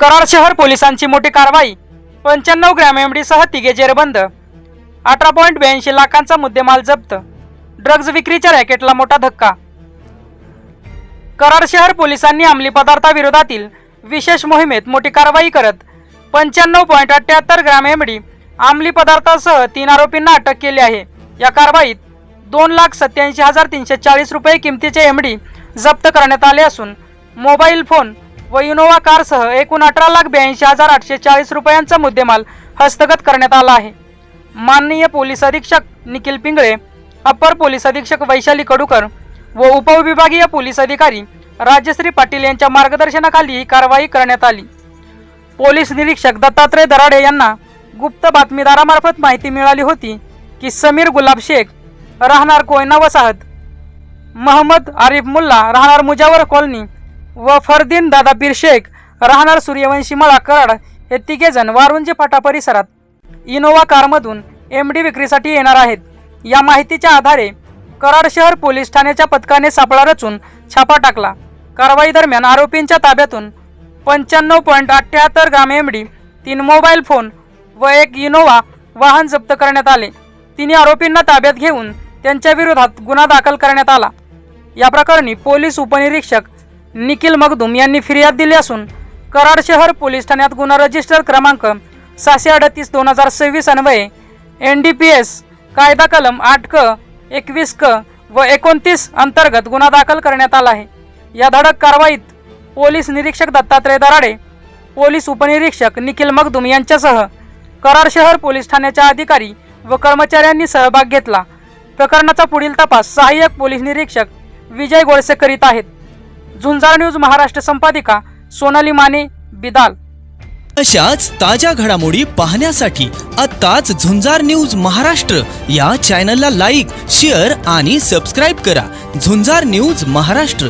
कराड शहर पोलिसांची मोठी कारवाई। 95 ग्रॅम एमडी सह तिघे जेरबंद। 18.82 लाखांचा मुद्देमाल जप्त। ड्रग्ज विक्रीच्या रॅकेटला मोठा धक्का। कराड शहर पोलिसांनी अंमली पदार्थाविरोधातील विशेष मोहिमेत मोठी कारवाई करत 95.78 ग्रॅम एमडी अंमली पदार्थासह 3 आरोपींना अटक केली आहे। या कारवाईत 2,87,340 रुपये किमतीचे एमडी जप्त करण्यात आले असून मोबाईल फोन व इनोवा कारसह एकूण 18,82,840 रुपयांचा मुद्देमाल हस्तगत करण्यात आला आहे। माननीय पोलीस अधीक्षक निखिल पिंगळे, अप्पर पोलीस अधीक्षक वैशाली कडूकर व उपविभागीय पोलीस अधिकारी राजश्री पाटील यांच्या मार्गदर्शनाखाली ही कारवाई करण्यात आली। पोलीस निरीक्षक दत्तात्रय दराडे यांना गुप्त बातमीदारामार्फत माहिती मिळाली होती की समीर गुलाब शेख राहणार कोयना वसाहत, महम्मद आरिफ मुल्ला राहणार मुजावर कॉलनी व फरदीन दादापीर शेख राहणार सूर्यवंशी मळा कराड हे तिघेजण वारुंजे फाटा परिसरात इनोवा कारमधून एमडी विक्रीसाठी येणार आहेत। या माहितीच्या आधारे कराड शहर पोलीस ठाण्याच्या पथकाने सापळा रचून छापा टाकला। कारवाई दरम्यान आरोपींच्या ताब्यातून 95.78 ग्रॅम एमडी, 3 मोबाईल फोन व 1 इनोवा वाहन जप्त करण्यात आले। 3 आरोपींना ताब्यात घेऊन त्यांच्या विरोधात गुन्हा दाखल करण्यात आला। या प्रकरणी पोलीस उपनिरीक्षक निखिल मगदूम यांनी फिर्याद दिली असून कराड शहर पोलीस ठाण्यात गुन्हा रजिस्टर क्रमांक 638/2026 अन्वये NDPS कायदा कलम 8 क 21 क व 29 अंतर्गत गुन्हा दाखल करण्यात आला आहे। या धडक कारवाईत पोलीस निरीक्षक दत्तात्रय दराडे, पोलीस उपनिरीक्षक निखिल मगदूम यांच्यासह कराड शहर पोलीस ठाण्याच्या अधिकारी व कर्मचाऱ्यांनी सहभाग घेतला। प्रकरणाचा पुढील तपास सहाय्यक पोलीस निरीक्षक विजय गोळसे करीत आहेत। झुंजार न्यूज महाराष्ट्र संपादिका सोनाली माने, बिदाल। अशाच ताज्या घडामोडी पाहण्यासाठी आत्ताच झुंजार न्यूज महाराष्ट्र या चॅनलला लाईक, शेअर आणि सबस्क्राईब करा। झुंजार न्यूज महाराष्ट्र।